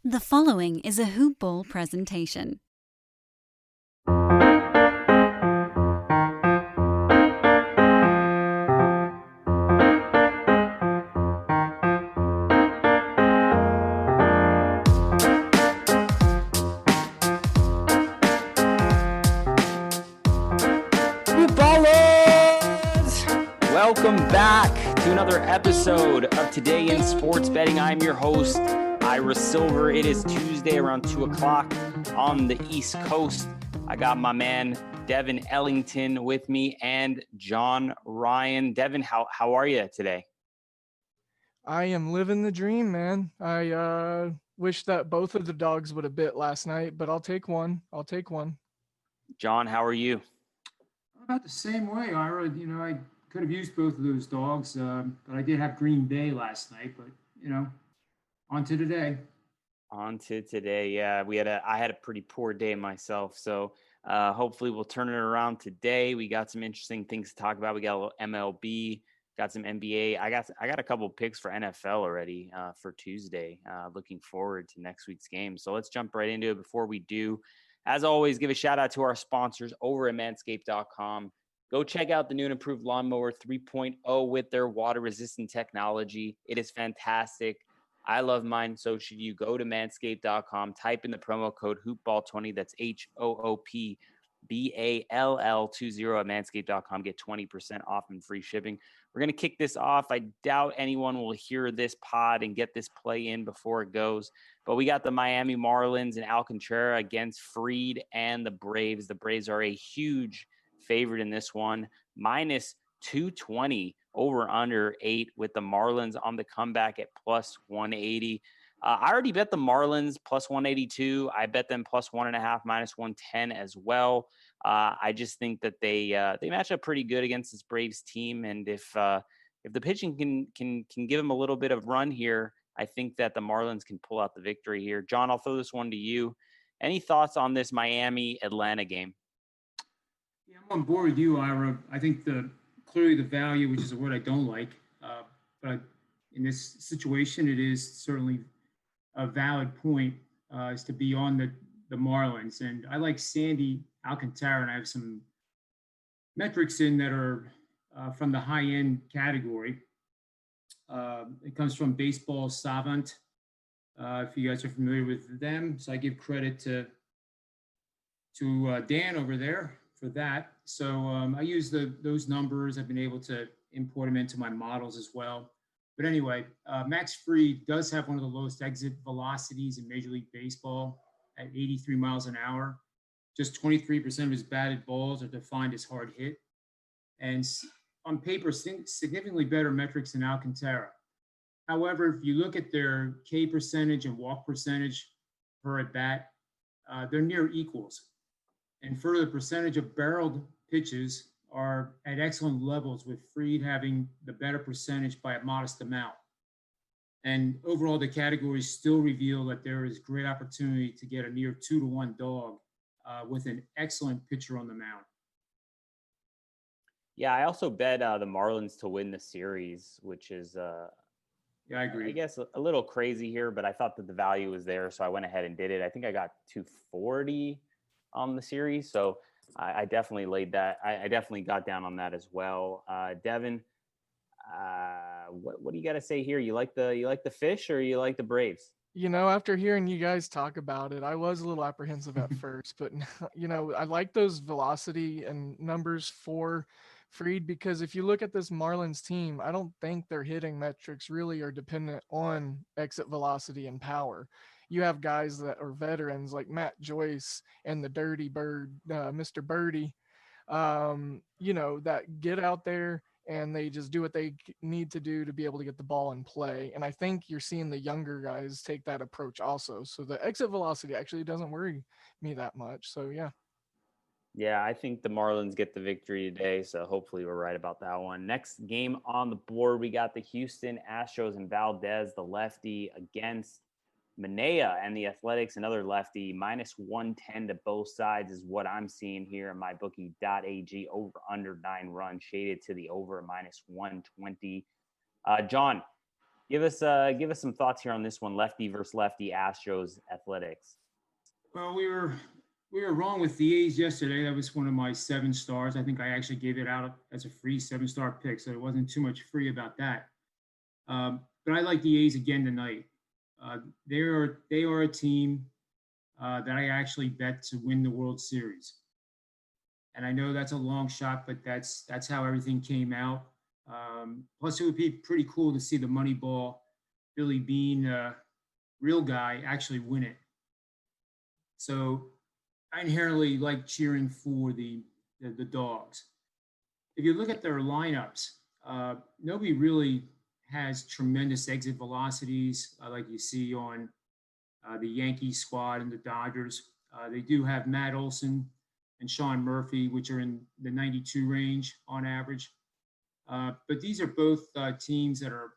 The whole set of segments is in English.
The following is a Hoop Ball presentation. Hoop Ballers! Welcome back to another episode of Today in Sports Betting. I'm your host, Ira Silver. It is Tuesday around 2 o'clock on the East Coast. I got my man, Devin Ellington with me and John Ryan. Devin, how are you today? I am living the dream, man. I wish that both of the dogs would have bit last night, but I'll take one. John, how are you? About the same way, Ira. I could have used both of those dogs, but I did have Green Bay last night. But on to today. Yeah. I had a pretty poor day myself, so hopefully we'll turn it around today. We got some interesting things to talk about. We got a little MLB, got some NBA. I got a couple of picks for NFL already for Tuesday. Looking forward to next week's game. So let's jump right into it. Before we do, as always, give a shout out to our sponsors over at manscaped.com. Go check out the new and improved Lawnmower 3.0 with their water-resistant technology. It is fantastic. I love mine. So should you. Go to manscaped.com, type in the promo code HoopBall20. That's HOOPBALL20 at manscaped.com. Get 20% off and free shipping. We're going to kick this off. I doubt anyone will hear this pod and get this play in before it goes. But we got the Miami Marlins and Alcantara against Fried and the Braves. The Braves are a huge favorite in this one. Minus 220 over under 8 with the Marlins on the comeback at plus 180. I already bet the Marlins plus 182. I bet them plus 1.5, minus 110 as well. I just think that they match up pretty good against this Braves team, and if the pitching can give them a little bit of run here, I think that the Marlins can pull out the victory here. John, I'll throw this one to you. Any thoughts on this Miami-Atlanta game? Yeah, I'm on board with you, Ira. I think clearly the value, which is a word I don't like, but in this situation, it is certainly a valid point is to be on the Marlins. And I like Sandy Alcantara, and I have some metrics in that are from the high-end category. It comes from Baseball Savant, if you guys are familiar with them. So I give credit to Dan over there for that. So I use those numbers. I've been able to import them into my models as well. But anyway, Max Fried does have one of the lowest exit velocities in Major League Baseball at 83 miles an hour. Just 23% of his batted balls are defined as hard hit. And on paper, significantly better metrics than Alcantara. However, if you look at their K percentage and walk percentage per at bat, they're near equals. And further, the percentage of barreled pitches are at excellent levels, with Fried having the better percentage by a modest amount. And overall, the categories still reveal that there is great opportunity to get a near 2-to-1 dog with an excellent pitcher on the mound. Yeah, I also bet the Marlins to win the series, which is, yeah, I agree. I guess a little crazy here, but I thought that the value was there, so I went ahead and did it. I think I got 240 on the series, so I definitely laid that. I definitely got down on that as well. Devin, what do you got to say here? You like the fish, or you like the Braves? After hearing you guys talk about it, I was a little apprehensive at first, but I like those velocity and numbers for Fried, because if you look at this Marlins team, I don't think their hitting metrics really are dependent on exit velocity and power. You have guys that are veterans like Matt Joyce and the Dirty Bird, Mr. Birdie, that get out there and they just do what they need to do to be able to get the ball in play. And I think you're seeing the younger guys take that approach also. So the exit velocity actually doesn't worry me that much. So, yeah. Yeah, I think the Marlins get the victory today, so hopefully we're right about that one. Next game on the board, we got the Houston Astros and Valdez, the lefty, against Manea and the Athletics, another lefty. Minus 110 to both sides is what I'm seeing here in mybookie.ag. Over under 9 runs, shaded to the over minus 120. John, Give us some thoughts here on this one, lefty versus lefty, Astros Athletics. Well, we were wrong with the A's yesterday. That was one of my 7 stars. I think I actually gave it out as a free 7-star pick, so it wasn't too much free about that. But I like the A's again tonight. They are a team that I actually bet to win the World Series. And I know that's a long shot, but that's how everything came out. Plus, it would be pretty cool to see the Moneyball, Billy Bean, real guy, actually win it. So I inherently like cheering for the Dogs. If you look at their lineups, nobody really has tremendous exit velocities like you see on the Yankees squad and the Dodgers. They do have Matt Olson and Sean Murphy, which are in the 92 range on average. But these are both teams that are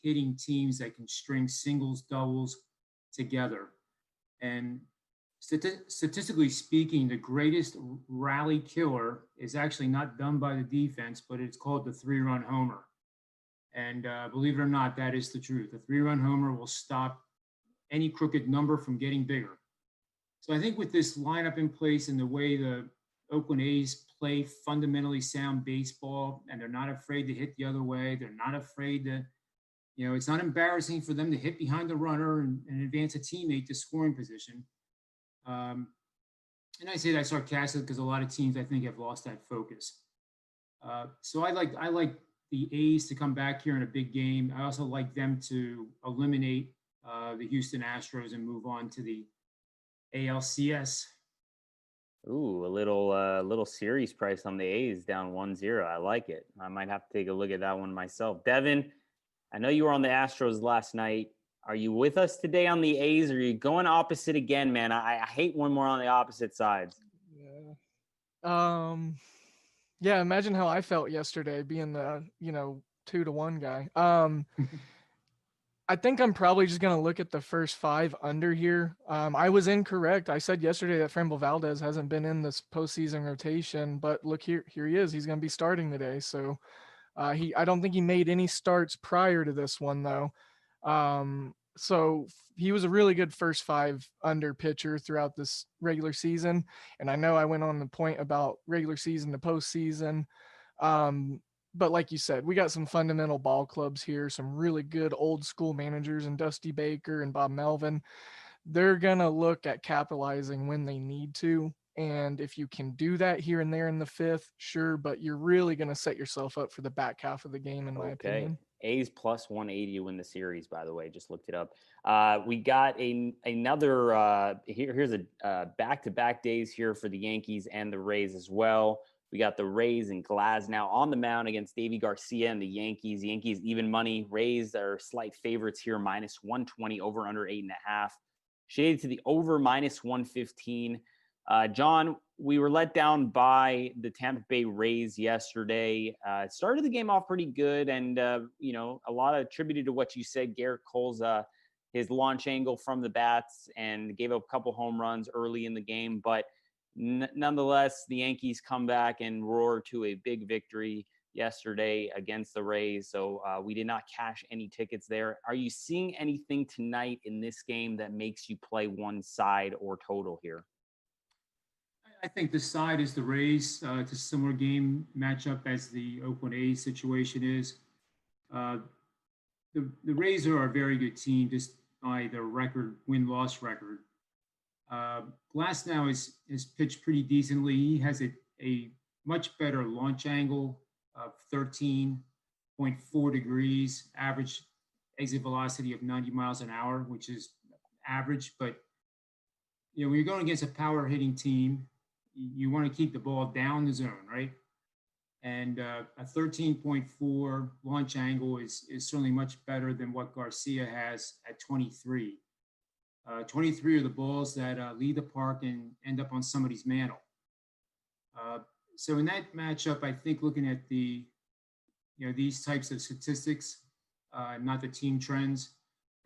hitting teams that can string singles, doubles together. And statistically speaking, the greatest rally killer is actually not done by the defense, but it's called the 3-run homer. And believe it or not, that is the truth. A 3-run homer will stop any crooked number from getting bigger. So I think with this lineup in place and the way the Oakland A's play fundamentally sound baseball, and they're not afraid to hit the other way, they're not afraid to, it's not embarrassing for them to hit behind the runner and advance a teammate to scoring position. And I say that sarcastically because a lot of teams, I think, have lost that focus. So I like the A's to come back here in a big game. I also like them to eliminate the Houston Astros and move on to the ALCS. Ooh, a little series price on the A's down 1-0. I like it. I might have to take a look at that one myself. Devin, I know you were on the Astros last night. Are you with us today on the A's, or are you going opposite again, man? I hate when we're on the opposite sides. Yeah. Yeah, imagine how I felt yesterday being the, 2-1 guy. I think I'm probably just going to look at the first 5 under here. I was incorrect. I said yesterday that Framber Valdez hasn't been in this postseason rotation, but look here he is. He's going to be starting today. So I don't think he made any starts prior to this one though. So he was a really good first 5 under pitcher throughout this regular season. And I know I went on the point about regular season to postseason. But like you said, we got some fundamental ball clubs here, some really good old school managers and Dusty Baker and Bob Melvin. They're going to look at capitalizing when they need to. And if you can do that here and there in the 5th, sure, but you're really going to set yourself up for the back half of the game, in my opinion. A's plus 180 to win the series, by the way. Just looked it up. We got another here's a back-to-back days here for the Yankees and the Rays as well. We got the Rays and Glasnow on the mound against Davy Garcia and the Yankees. The Yankees even money. Rays are slight favorites here, minus 120, over under 8.5. Shaded to the over minus 115. John, we were let down by the Tampa Bay Rays yesterday. Started the game off pretty good, and a lot attributed to what you said. Garrett Cole's his launch angle from the bats, and gave up a couple home runs early in the game. But nonetheless, the Yankees come back and roar to a big victory yesterday against the Rays. So we did not cash any tickets there. Are you seeing anything tonight in this game that makes you play one side or total here? I think the side is the Rays. It's a similar game matchup as the Oakland A's situation is. The Rays are a very good team just by their record, win-loss record. Glasnow has pitched pretty decently. He has a much better launch angle of 13.4 degrees, average exit velocity of 90 miles an hour, which is average. But, when you're going against a power hitting team, you want to keep the ball down the zone, right? And a 13.4 launch angle is certainly much better than what Garcia has at 23. 23 are the balls that leave the park and end up on somebody's mantle. So in that matchup, I think looking at these types of statistics, not the team trends,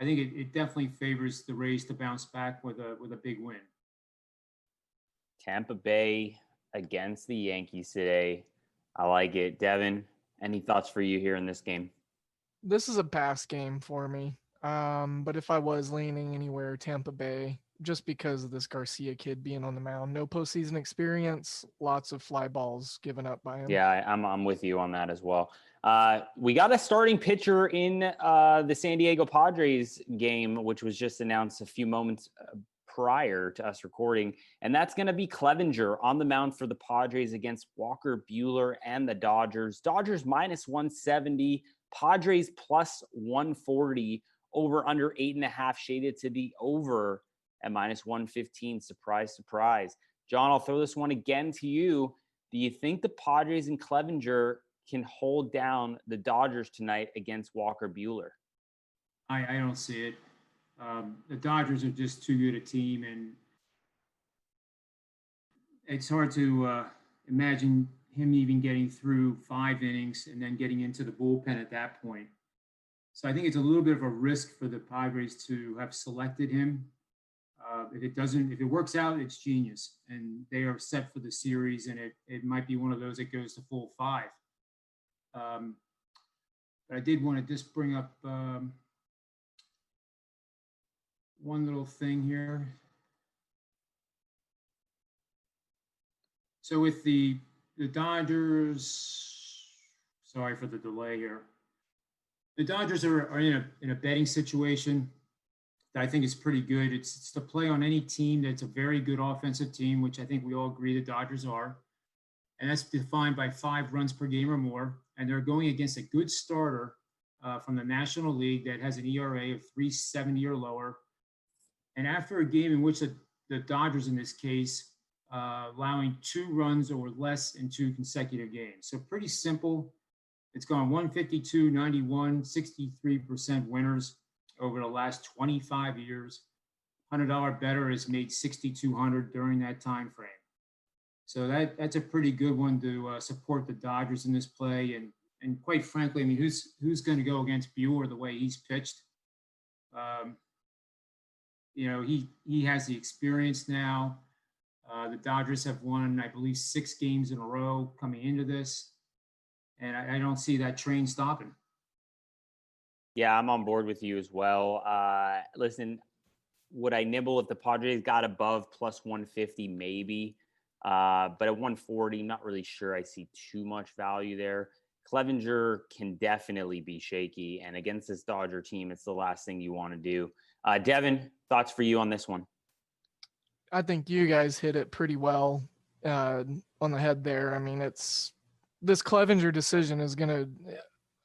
I think it definitely favors the Rays to bounce back with a big win. Tampa Bay against the Yankees today. I like it. Devin, any thoughts for you here in this game? This is a pass game for me. But if I was leaning anywhere, Tampa Bay, just because of this Garcia kid being on the mound. No postseason experience, lots of fly balls given up by him. Yeah, I'm with you on that as well. We got a starting pitcher in the San Diego Padres game, which was just announced a few moments prior to us recording, and that's going to be Clevenger on the mound for the Padres against Walker Buehler and the Dodgers. Dodgers minus 170, Padres plus 140, over under 8.5 shaded to the over at minus 115. Surprise, surprise. John, I'll throw this one again to you. Do you think the Padres and Clevenger can hold down the Dodgers tonight against Walker Buehler? I don't see it. The Dodgers are just too good a team, and it's hard to imagine him even getting through 5 innings and then getting into the bullpen at that point. So I think it's a little bit of a risk for the Padres to have selected him. If it works out, it's genius, and they are set for the series, and it might be one of those that goes to full 5. But I did want to just bring up one little thing here. So with the Dodgers, sorry for the delay here. The Dodgers are in a betting situation that I think is pretty good. It's to play on any team that's a very good offensive team, which I think we all agree the Dodgers are. And that's defined by 5 runs per game or more. And they're going against a good starter from the National League that has an ERA of 3.70 or lower. And after a game in which the Dodgers, in this case, allowing 2 runs or less in 2 consecutive games. So pretty simple. It's gone 152, 91, 63% winners over the last 25 years. $100 better has made 6,200 during that time frame. So that's a pretty good one to support the Dodgers in this play. And quite frankly, I mean, who's going to go against Buehler the way he's pitched? He has the experience now. The Dodgers have won, I believe, 6 games in a row coming into this. And I don't see that train stopping. Yeah, I'm on board with you as well. Listen, would I nibble if the Padres got above plus 150? Maybe. But at 140, not really sure I see too much value there. Clevenger can definitely be shaky. And against this Dodger team, it's the last thing you want to do. Devin, thoughts for you on this one? I think you guys hit it pretty well on the head there. I mean, this Clevenger decision is going to,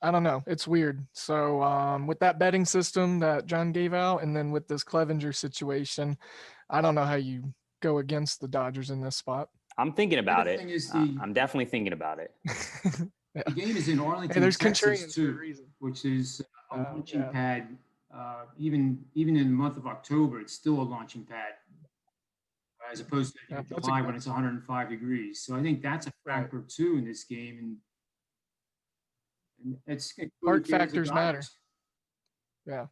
I don't know, it's weird. So with that betting system that John gave out, and then with this Clevenger situation, I don't know how you go against the Dodgers in this spot. I'm thinking about it. I'm definitely thinking about it. Yeah. The game is in Arlington, Texas, too, which is a launching pad. Even in the month of October, it's still a launching pad, as opposed to July when it's 105 degrees. So I think that's a factor too in this game, and it's heart factors matter. Yeah.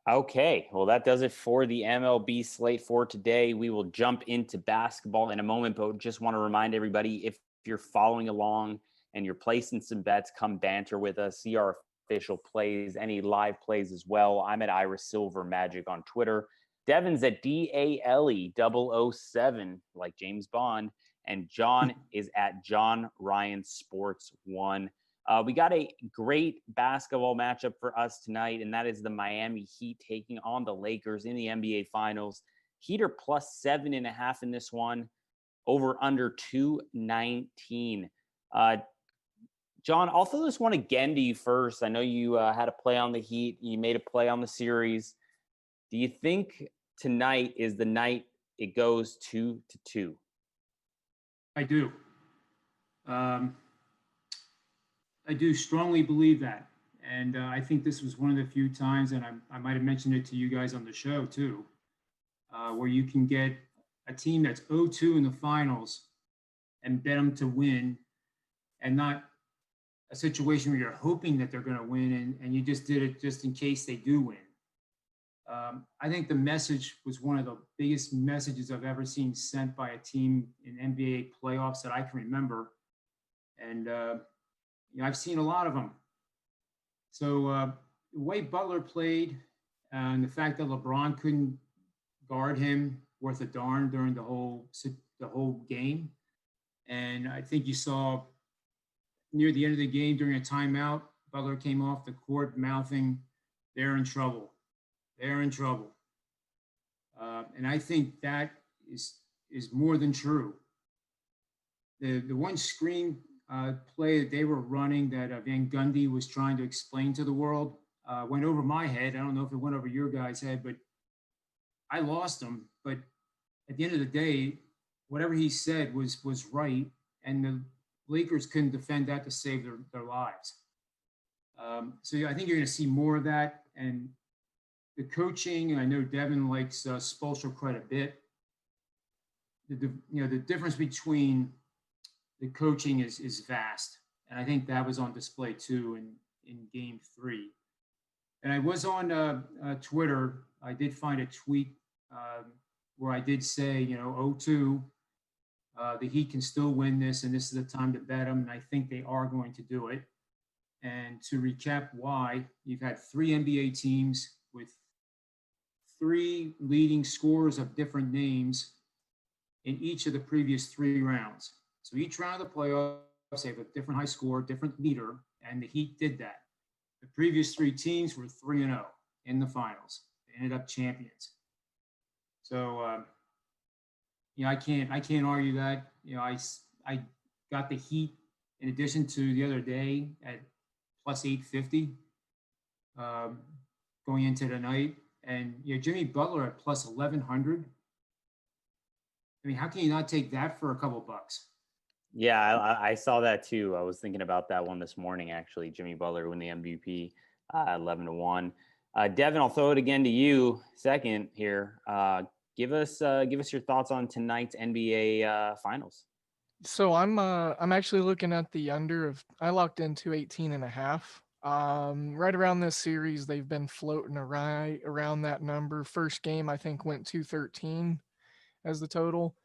Okay, well, that does it for the MLB slate for today. We will jump into basketball in a moment, but just want to remind everybody, if you're following along and you're placing some bets, come banter with us, see our official plays, any live plays as well. I'm at Ira Silver Magic on Twitter. Devin's at DALE007, like James Bond, and John is at John Ryan Sports 1. We got a great basketball matchup for us tonight, and that is the Miami Heat taking on the Lakers in the NBA Finals. Heat are plus 7.5 in this one, over under 219. John, I'll throw this one again to you first. I know you had a play on the Heat. You made a play on the series. Do you think tonight is the night it goes 2-2? I do. I do strongly believe that. And I think this was one of the few times, and I might have mentioned it to you guys on the show too, where you can get a team that's 0-2 in the finals and bet them to win, and not a situation where you're hoping that they're going to win and you just did it just in case they do win. I think the message was one of the biggest messages I've ever seen sent by a team in NBA playoffs that I can remember. And I've seen a lot of them. So the way Butler played and the fact that LeBron couldn't guard him worth a darn during the whole game. And I think you saw near the end of the game during a timeout, Butler came off the court mouthing, "They're in trouble. They're in trouble." And I think that is more than true. The one screen play that they were running that Van Gundy was trying to explain to the world went over my head. I don't know if it went over your guys' head, but I lost him. But at the end of the day, whatever he said was right, and the Lakers couldn't defend that to save their lives. So I think you're going to see more of that. And the coaching, I know Devin likes Spoelstra quite a bit. The difference between the coaching is vast. And I think that was on display too in game 3. And I was on Twitter. I did find a tweet where I did say, 0-2, the Heat can still win this, and this is the time to bet them. And I think they are going to do it. And to recap why, you've had 3 NBA teams with 3 leading scorers of different names in each of the previous 3 rounds. So each round of the playoffs, they have a different high score, different leader, and the Heat did that. The previous 3 teams were 3-0 in the finals. They ended up champions. So, I can't argue that. I got the Heat in addition to the other day at plus 850 going into the night. And Jimmy Butler at plus 1,100. I mean, how can you not take that for a couple bucks? Yeah, I saw that too. I was thinking about that one this morning, actually. Jimmy Butler win the MVP, 11-1. Devin, I'll throw it again to you. Second here, give us your thoughts on tonight's NBA Finals. So I'm actually looking at the under of, I locked into 18.5. Right around this series, they've been floating around that number. First game, I think, went 213 as the total.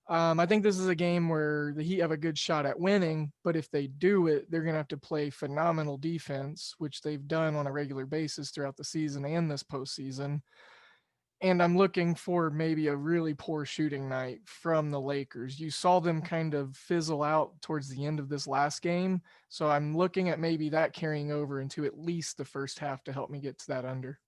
I think this is a game where the Heat have a good shot at winning, but if they do it, they're going to have to play phenomenal defense, which they've done on a regular basis throughout the season and this postseason. And I'm looking for maybe a really poor shooting night from the Lakers. You saw them kind of fizzle out towards the end of this last game. So I'm looking at maybe that carrying over into at least the first half to help me get to that under.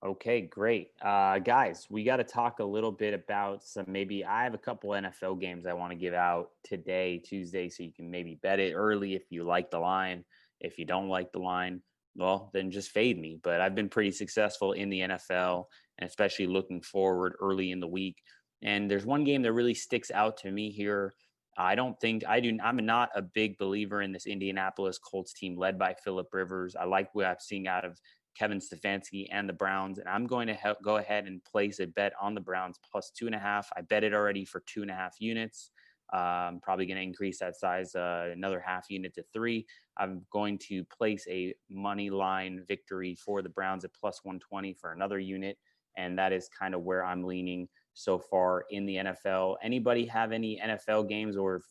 Okay, great. Guys, we got to talk a little bit about I have a couple NFL games I want to give out today, Tuesday, so you can maybe bet it early if you like the line. If you don't like the line, well, then just fade me. But I've been pretty successful in the NFL, and especially looking forward early in the week. And there's one game that really sticks out to me here. I'm not a big believer in this Indianapolis Colts team led by Phillip Rivers. I like what I'm seeing out of Kevin Stefanski and the Browns, and I'm going to go ahead and place a bet on the Browns plus 2.5. I bet it already for 2.5 units. I'm probably going to increase that size another half unit to 3. I'm going to place a money line victory for the Browns at plus 120 for another unit, and that is kind of where I'm leaning so far in the NFL. Anybody have any NFL games or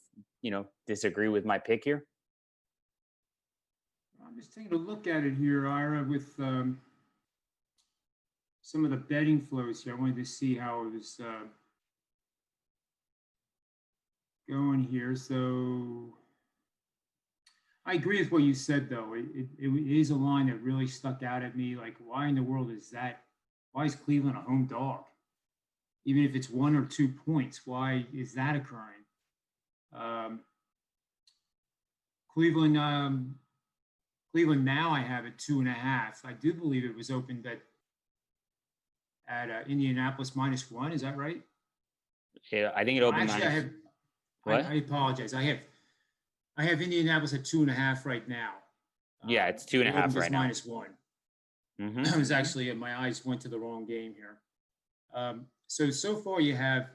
disagree with my pick here? I'm just taking a look at it here, Ira, with some of the betting flows here. I wanted to see how it was going here. So I agree with what you said, though. It is a line that really stuck out at me. Like, why in the world is that? Why is Cleveland a home dog? Even if it's 1 or 2 points, why is that occurring? Cleveland now I have it 2.5. I do believe it was opened at Indianapolis -1. Is that right? Yeah, I think it opened. Actually, I apologize. I have Indianapolis at 2.5 right now. Yeah, it's 2.5 right now. -1. Mm-hmm. I was actually, my eyes went to the wrong game here. So far you have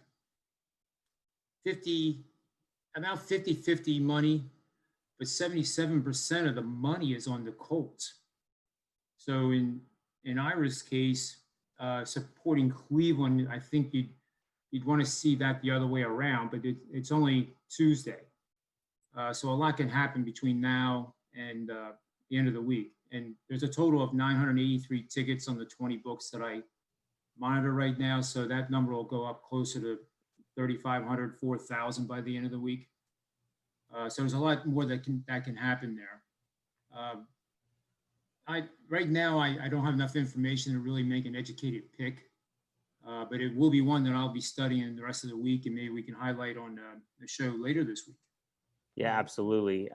50-50 money, but 77% of the money is on the Colts. So in Ira's case, supporting Cleveland, I think you'd want to see that the other way around, but it's only Tuesday. So a lot can happen between now and the end of the week. And there's a total of 983 tickets on the 20 books that I monitor right now. So that number will go up closer to 3,500, 4,000 by the end of the week. So there's a lot more that can happen there. Right now, I don't have enough information to really make an educated pick, but it will be one that I'll be studying the rest of the week, and maybe we can highlight on the show later this week. Yeah, absolutely.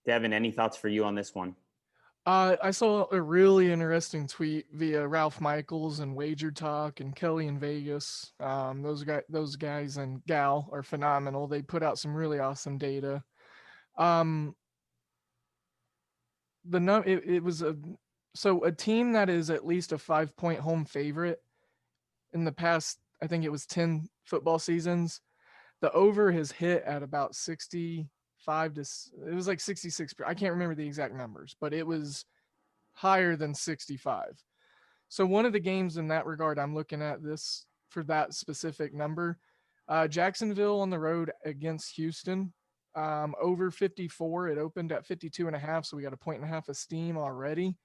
Devin, any thoughts for you on this one? I saw a really interesting tweet via Ralph Michaels and Wager Talk and Kelly in Vegas. Those guys and gal are phenomenal. They put out some really awesome data. It was a team that is at least a 5-point home favorite in the past, I think it was 10 football seasons. The over has hit at about 65 to, it was like 66. I can't remember the exact numbers, but it was higher than 65. So one of the games in that regard, I'm looking at this for that specific number. Jacksonville on the road against Houston, over 54. It opened at 52.5, so we got 1.5 points of steam already.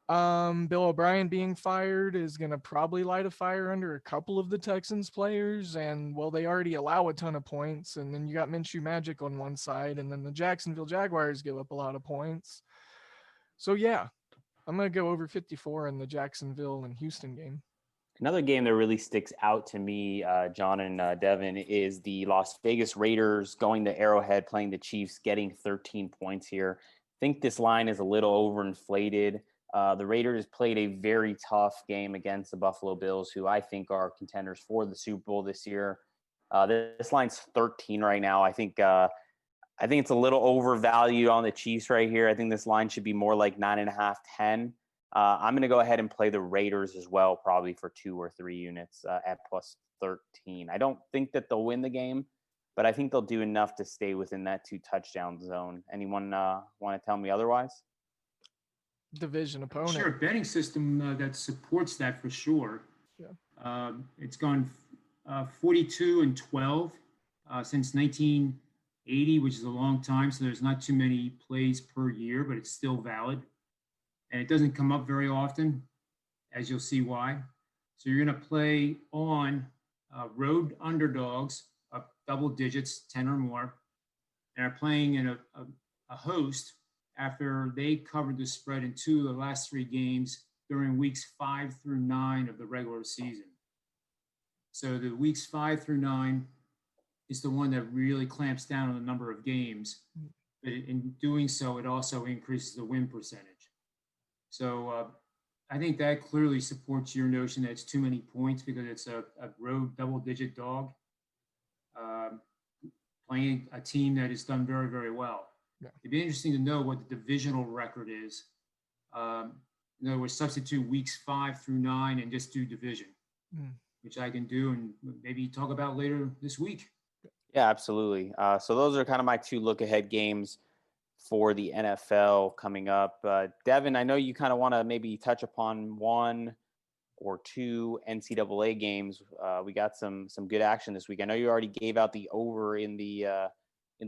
Bill O'Brien being fired is going to probably light a fire under a couple of the Texans players. And well, they already allow a ton of points. And then you got Minshew Magic on one side, and then the Jacksonville Jaguars give up a lot of points. So yeah, I'm going to go over 54 in the Jacksonville and Houston game. Another game that really sticks out to me, John and Devin, is the Las Vegas Raiders going to Arrowhead, playing the Chiefs, getting 13 points here. I think this line is a little overinflated. The Raiders played a very tough game against the Buffalo Bills, who I think are contenders for the Super Bowl this year. This line's 13 right now. I think it's a little overvalued on the Chiefs right here. I think this line should be more like 9.5, 10. I'm going to go ahead and play the Raiders as well, probably for 2 or 3 units at plus 13. I don't think that they'll win the game, but I think they'll do enough to stay within that 2 touchdown zone. Anyone want to tell me otherwise? Division opponent. Sure, a betting system that supports that for sure. Yeah. It's gone 42-12 since 1980, which is a long time. So there's not too many plays per year, but it's still valid. And it doesn't come up very often, as you'll see why. So you're going to play on road underdogs up double digits, 10 or more, and are playing in a host after they covered the spread in 2 of the last 3 games during weeks 5 through 9 of the regular season. So the weeks 5 through 9 is the one that really clamps down on the number of games. But in doing so, it also increases the win percentage. So I think that clearly supports your notion that it's too many points because it's a road double-digit dog playing a team that has done very, very well. Yeah. It'd be interesting to know what the divisional record is. In other words, substitute weeks 5 through 9 and just do division, which I can do and maybe talk about later this week. Yeah, absolutely. So those are kind of my 2 look-ahead games for the NFL coming up. Devin, I know you kind of want to maybe touch upon 1 or 2 NCAA games. We got some good action this week. I know you already gave out the over in the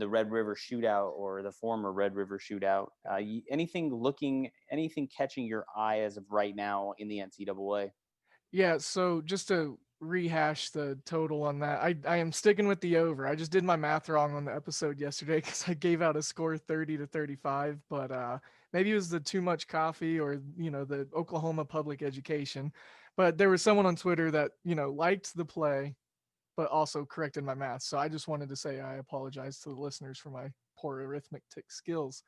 Red River Shootout, or the former Red River Shootout. Anything catching your eye as of right now in the NCAA? Yeah, so just to rehash the total on that, I am sticking with the over. I just did my math wrong on the episode yesterday because I gave out a score 30-35, but maybe it was the too much coffee or the Oklahoma public education. But there was someone on Twitter that liked the play but also corrected my math. So I just wanted to say I apologize to the listeners for my poor arithmetic skills.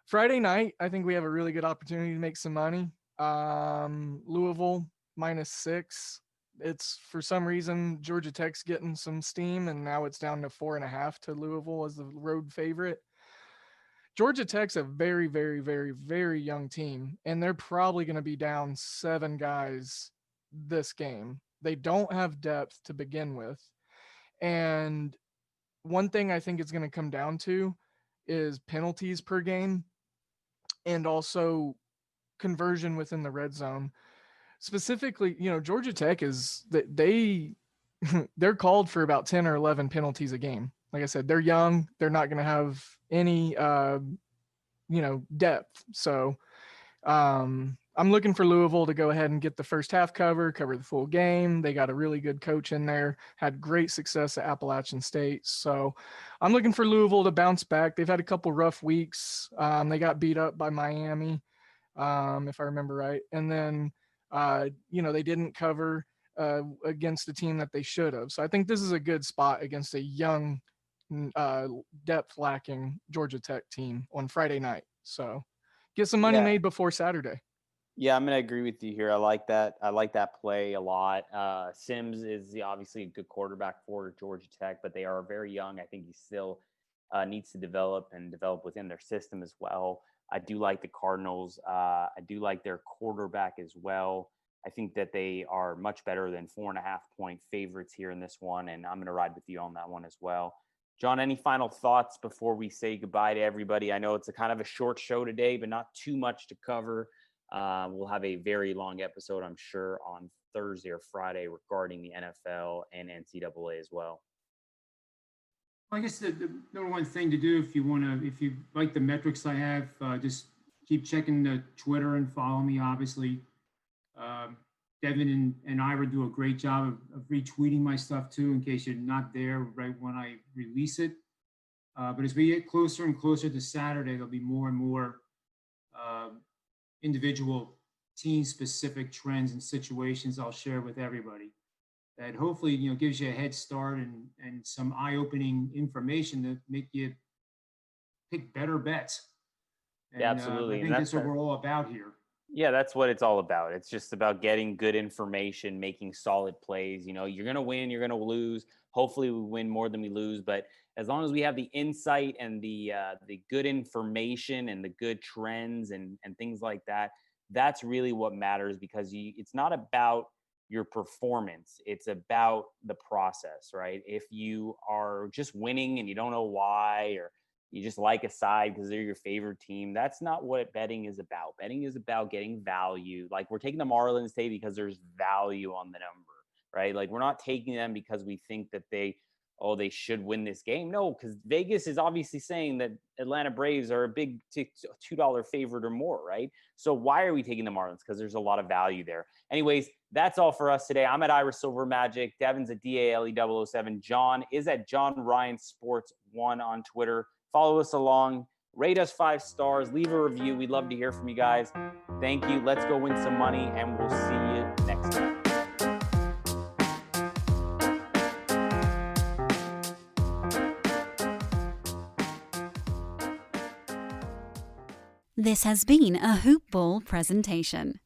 Friday night, I think we have a really good opportunity to make some money. Louisville -6. It's, for some reason, Georgia Tech's getting some steam, and now it's down to 4.5 to Louisville as the road favorite. Georgia Tech's a very, very, very, very young team, and they're probably going to be down 7 guys this game. They don't have depth to begin with. And one thing I think it's going to come down to is penalties per game and also conversion within the red zone. Specifically, Georgia Tech they're called for about 10 or 11 penalties a game. Like I said, they're young. They're not going to have any depth. So I'm looking for Louisville to go ahead and get the first half cover the full game. They got a really good coach in there, had great success at Appalachian State. So I'm looking for Louisville to bounce back. They've had a couple rough weeks. They got beat up by Miami, if I remember right. And then, they didn't cover against a team that they should have. So I think this is a good spot against a young, depth lacking Georgia Tech team on Friday night. So get some money made before Saturday. Yeah, I'm going to agree with you here. I like that. I like that play a lot. Sims is obviously a good quarterback for Georgia Tech, but they are very young. I think he still needs to develop within their system as well. I do like the Cardinals. I do like their quarterback as well. I think that they are much better than 4.5-point favorites here in this one, and I'm going to ride with you on that one as well. John, any final thoughts before we say goodbye to everybody? I know it's a kind of a short show today, but not too much to cover. We'll have a very long episode, I'm sure, on Thursday or Friday regarding the NFL and NCAA as well. I guess the number one thing to do if you like the metrics I have, just keep checking the Twitter and follow me, obviously. Devin and Ira do a great job of retweeting my stuff too, in case you're not there right when I release it. But as we get closer and closer to Saturday, there'll be more and more individual team-specific trends and situations I'll share with everybody that hopefully, gives you a head start and some eye-opening information to make you pick better bets. And, yeah, absolutely. I think that's what we're all about here. Yeah, that's what it's all about. It's just about getting good information, making solid plays. You're going to win, you're going to lose. Hopefully we win more than we lose. But as long as we have the insight and the good information and the good trends and things like that, that's really what matters, because it's not about your performance. It's about the process, right? If you are just winning and you don't know why, or you just like a side because they're your favorite team, that's not what betting is about. Betting is about getting value. Like, we're taking the Marlins today because there's value on the number, right? Like, we're not taking them because we think that they should win this game. No, because Vegas is obviously saying that Atlanta Braves are a big $2 favorite or more, right? So why are we taking the Marlins? Because there's a lot of value there. Anyways, that's all for us today. I'm at Ira Silver Magic. Devin's at DALE007. John is at John Ryan Sports 1 on Twitter. Follow us along. Rate us 5 stars. Leave a review. We'd love to hear from you guys. Thank you. Let's go win some money, and we'll see you next time. This has been a Hoop Ball presentation.